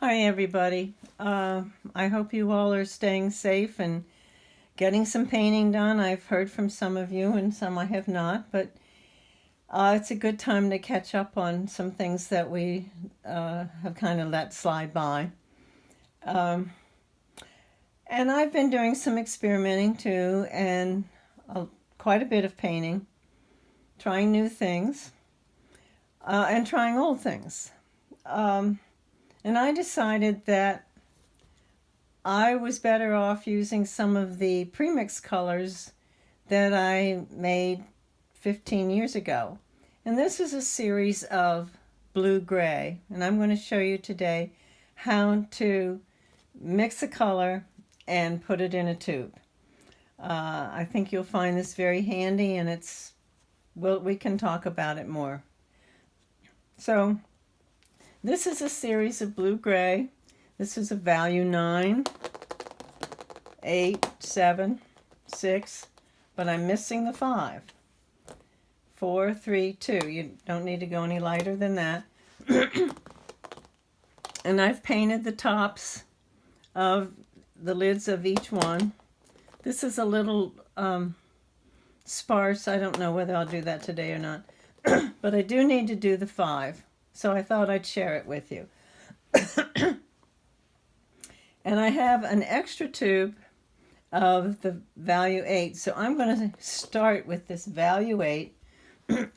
Hi, everybody. I hope you all are staying safe and getting some painting done. I've heard from some of you and some I have not, but it's a good time to catch up on some things that we have kind of let slide by. And I've been doing some experimenting too, and quite a bit of painting, trying new things, and trying old things. And I decided that I was better off using some of the premix colors that I made 15 years ago. And this is a series of blue-gray, and I'm going to show you today how to mix a color and put it in a tube. I think you'll find this very handy, and we can talk about it more. So this is a series of blue-gray. This is a value 9, 8, 7, 6, but I'm missing the 5. 4, 3, 2. You don't need to go any lighter than that. And I've painted the tops of the lids of each one. This is a little sparse. I don't know whether I'll do that today or not. But I do need to do the 5, so I thought I'd share it with you. And I have an extra tube of the value 8. So I'm going to start with this value 8. I'm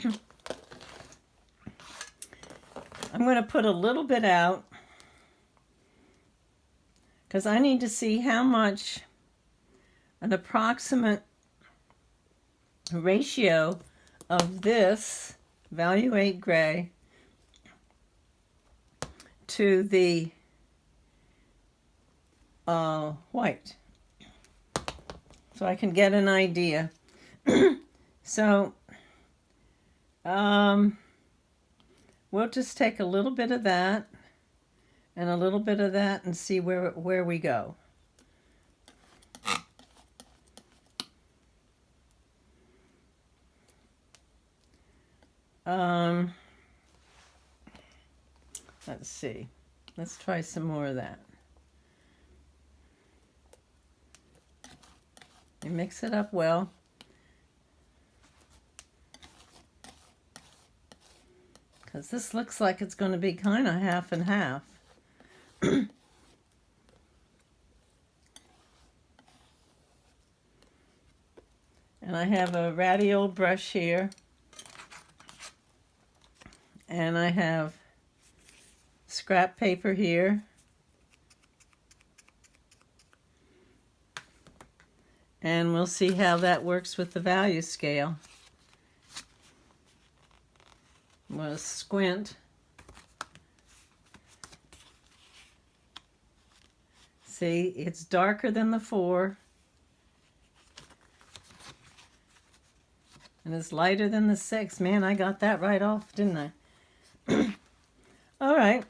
going to put a little bit out because I need to see how much an approximate ratio of this value 8 gray to the white, so I can get an idea. So we'll just take a little bit of that and a little bit of that and see where we go. Let's see. Let's try some more of that. You mix it up well. Because this looks like it's going to be kind of half and half. And I have a ratty old brush here. And I have scrap paper here. And we'll see how that works with the value scale. I'm going to squint. See, it's darker than the 4. And it's lighter than the 6. Man, I got that right off, didn't I? All right.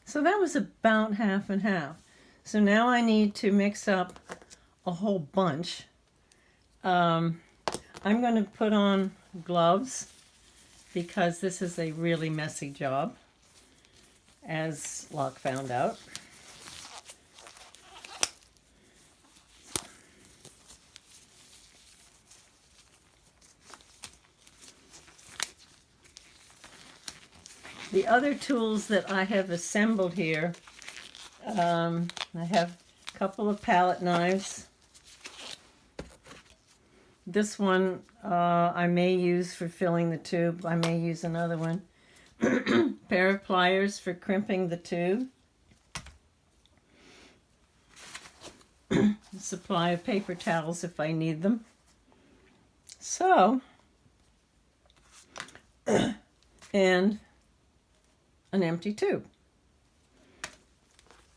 So that was about half and half. So now I need to mix up a whole bunch. I'm going to put on gloves because this is a really messy job, as Locke found out. The other tools that I have assembled here, I have a couple of palette knives. This one I may use for filling the tube. I may use another one. Pair of pliers for crimping the tube. A supply of paper towels if I need them. So, and an empty tube.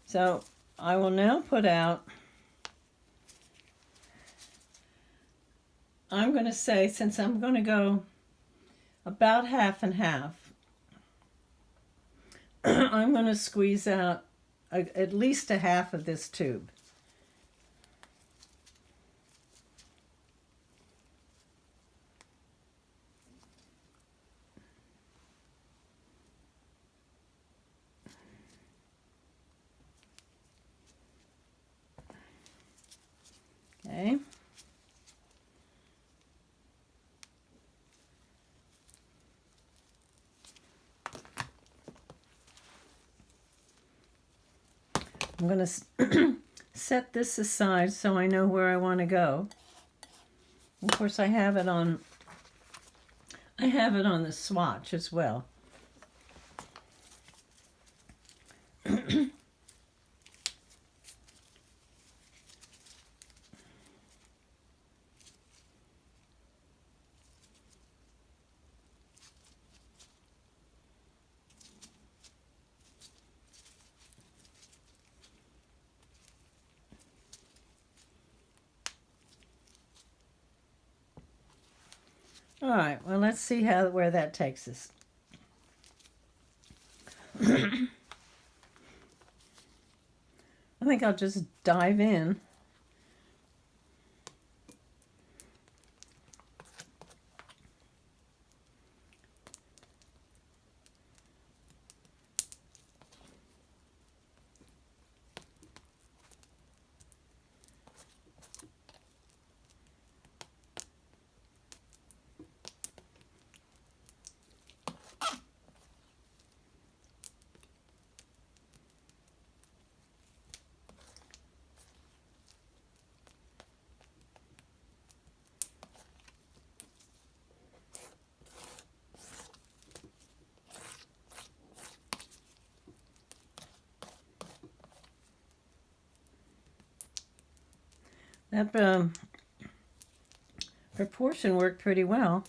So I will now put out, I'm going to say, since I'm going to go about half and half, I'm going to squeeze out at least a half of this tube. Okay. I'm going to set this aside so I know where I want to go. Of course, I have it on the swatch as well. All right, well, let's see where that takes us. I think I'll just dive in. That proportion worked pretty well.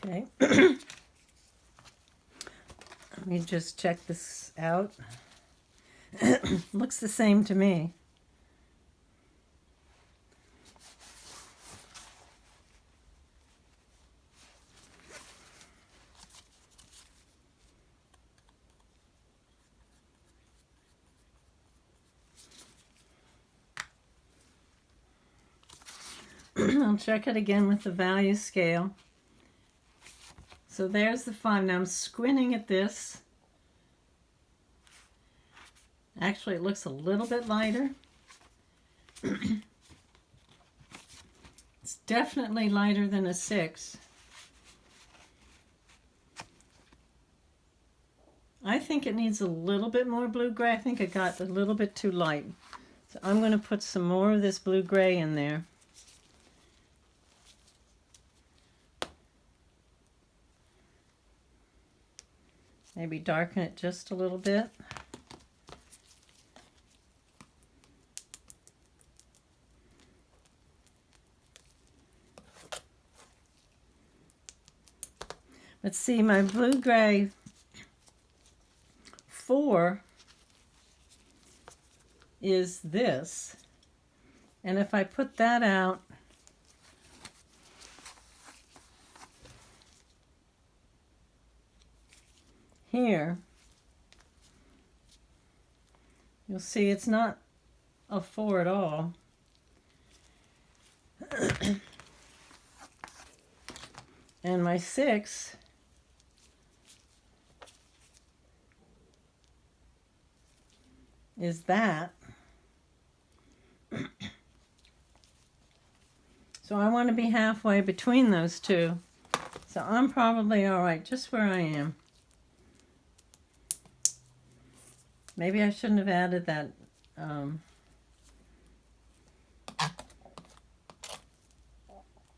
Okay. Let me just check this out. Looks the same to me. I'll check it again with the value scale. So there's the 5. Now I'm squinting at this. Actually, it looks a little bit lighter. It's definitely lighter than a 6. I think it needs a little bit more blue-gray. I think it got a little bit too light. So I'm going to put some more of this blue-gray in there. Maybe darken it just a little bit. Let's see, my blue-gray 4 is this. And if I put that out, here, you'll see it's not a 4 at all. And my 6 is that. So I want to be halfway between those two. So I'm probably all right just where I am. Maybe I shouldn't have added that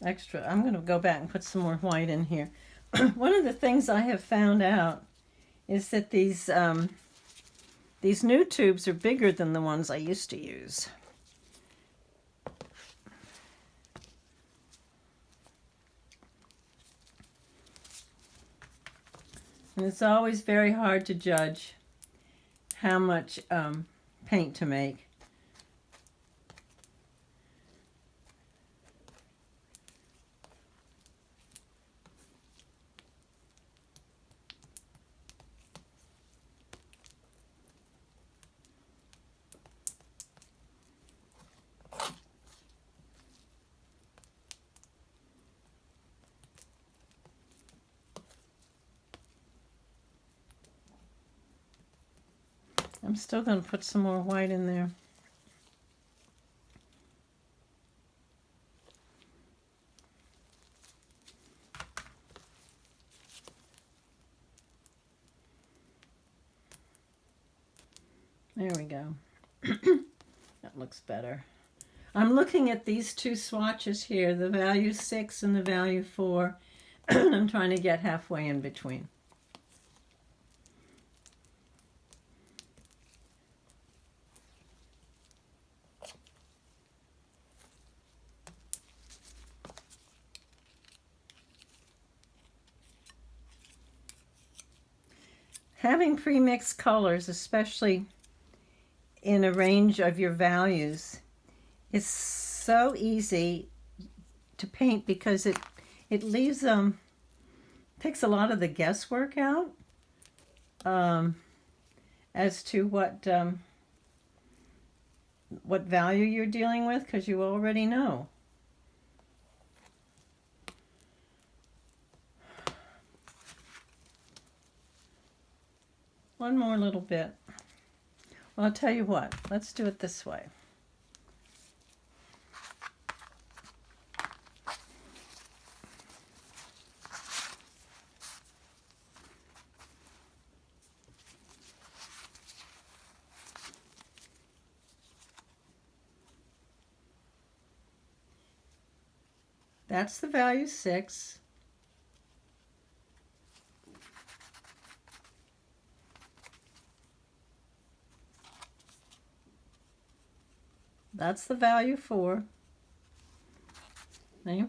extra. I'm going to go back and put some more white in here. One of the things I have found out is that these new tubes are bigger than the ones I used to use. And it's always very hard to judge how much paint to make. I'm still going to put some more white in there. There we go. That looks better. I'm looking at these two swatches here, the value 6 and the value 4. I'm trying to get halfway in between. Having pre-mixed colors, especially in a range of your values, is so easy to paint because it leaves takes a lot of the guesswork out as to what value you're dealing with, because you already know. One more little bit. Well, I'll tell you what, let's do it this way. That's the value 6. That's the value 4. See?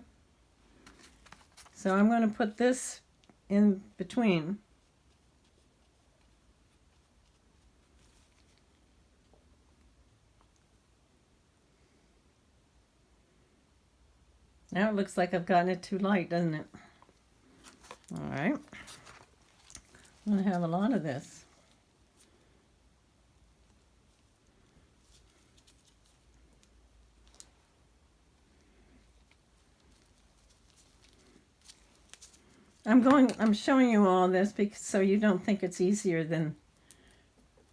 So I'm going to put this in between. Now it looks like I've gotten it too light, doesn't it? All right. I'm going to have a lot of this. I'm showing you all this because so you don't think it's easier than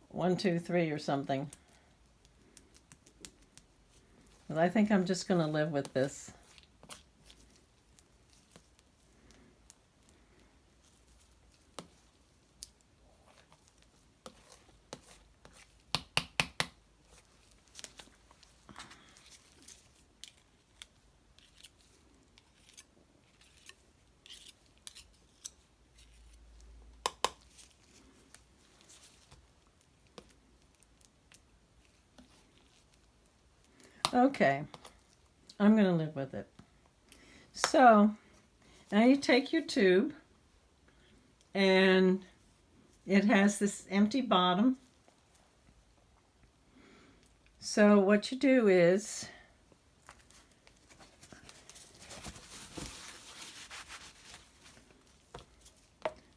1, 2, 3 or something. But I think I'm just going to live with this. Okay, I'm going to live with it. So now you take your tube, and it has this empty bottom. So what you do is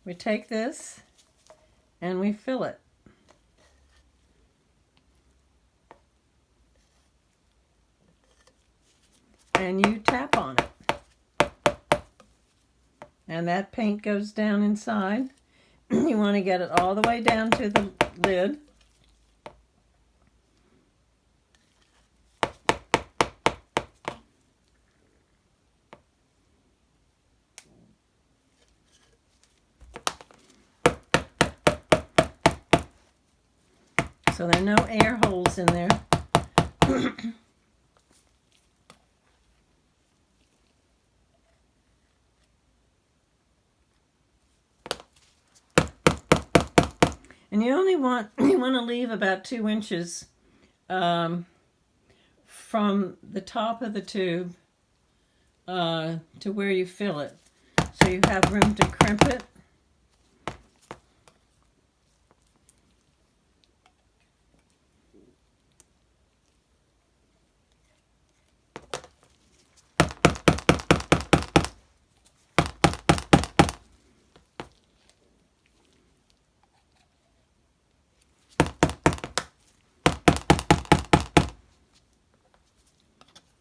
we take this and we fill it. And you tap on it. And that paint goes down inside. You want to get it all the way down to the lid. So there are no air holes in there. And you want to leave about 2 inches from the top of the tube to where you fill it, so you have room to crimp it.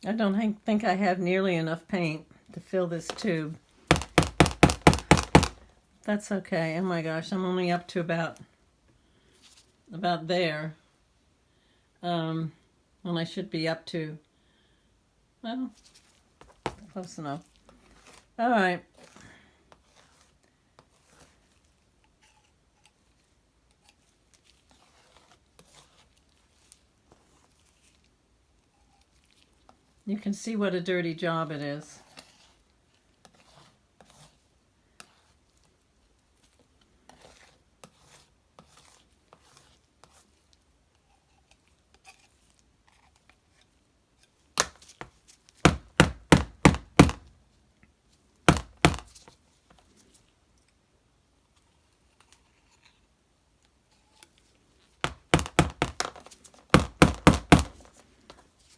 I don't think I have nearly enough paint to fill this tube. That's okay. Oh my gosh, I'm only up to about about there. When I should be up to, well, close enough. All right. You can see what a dirty job it is.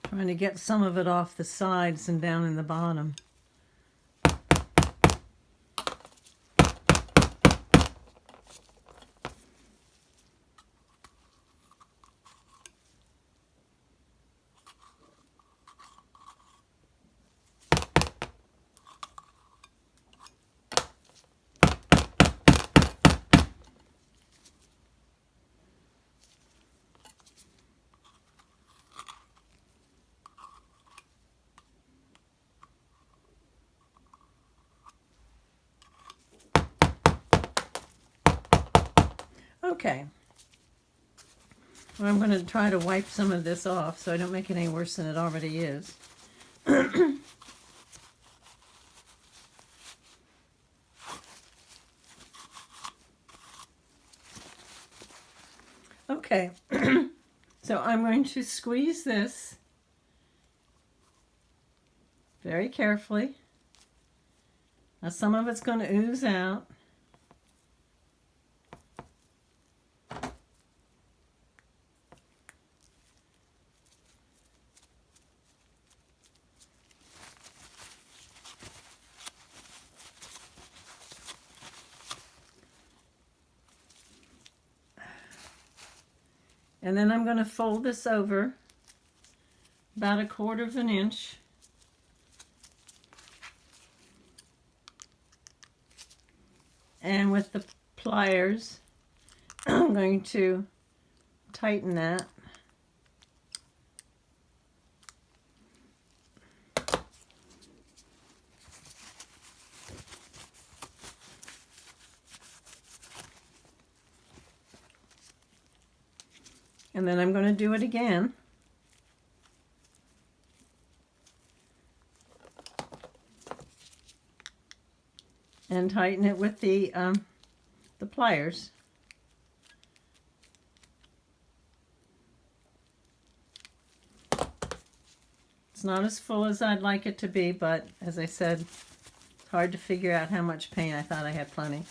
Trying to get some of it off the sides and down in the bottom. Okay. Well, I'm going to try to wipe some of this off so I don't make it any worse than it already is. Okay. So I'm going to squeeze this very carefully. Now some of it's going to ooze out. And then I'm going to fold this over about 1/4 of an inch. And with the pliers, I'm going to tighten that. And then I'm going to do it again. And tighten it with the pliers. It's not as full as I'd like it to be, but as I said, it's hard to figure out how much paint. I thought I had plenty.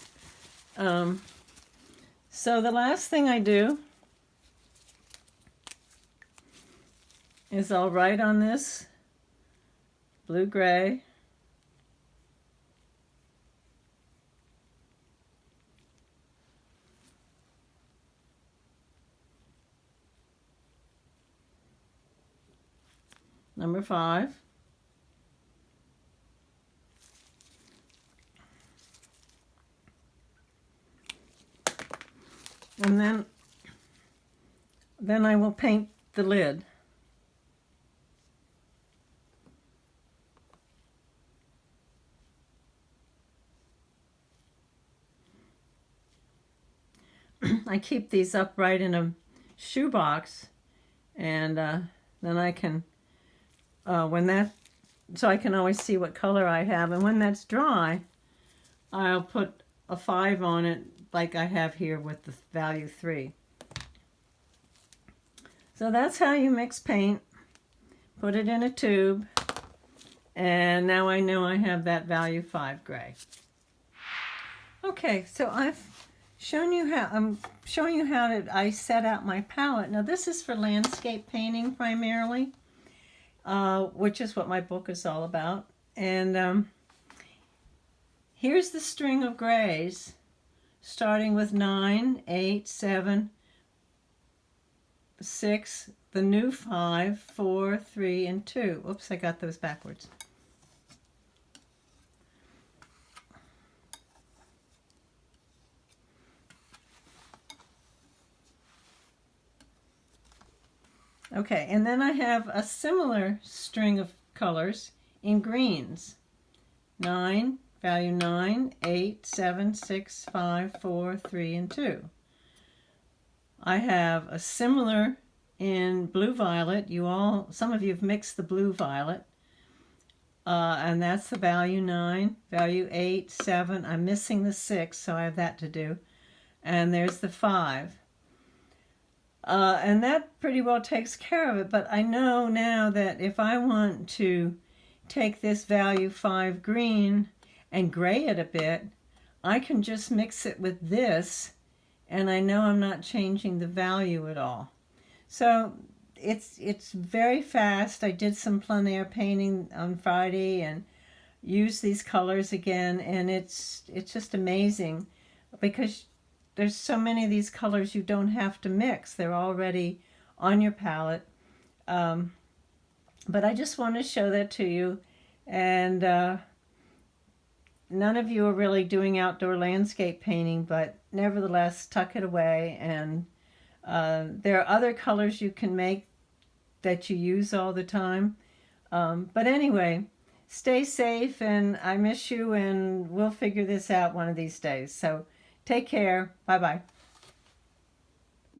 So the last thing I do is I'll write on this blue-gray. Number 5. And then I will paint the lid. I keep these upright in a shoebox, and then I can, so I can always see what color I have. And when that's dry, I'll put a 5 on it, like I have here with the value 3. So that's how you mix paint. Put it in a tube, and now I know I have that value 5 gray. Okay, so I'm showing you how I set out my palette. Now this is for landscape painting primarily, which is what my book is all about. And here's the string of grays, starting with 9, 8, 7, 6, the new 5, 4, 3, and 2. Oops, I got those backwards. Okay, and then I have a similar string of colors in greens. 9, value 9, 8, 7, 6, 5, 4, 3, and 2. I have a similar in blue-violet. Some of you have mixed the blue-violet. And that's the value 9, value 8, 7. I'm missing the 6, so I have that to do. And there's the 5. And that pretty well takes care of it, but I know now that if I want to take this value 5 green and gray it a bit, I can just mix it with this, and I know I'm not changing the value at all. So it's very fast. I did some plein air painting on Friday and used these colors again, and it's just amazing because there's so many of these colors you don't have to mix. They're already on your palette. But I just want to show that to you. And none of you are really doing outdoor landscape painting, but nevertheless, tuck it away. And there are other colors you can make that you use all the time. But anyway, stay safe, and I miss you, and we'll figure this out one of these days. So take care. Bye-bye.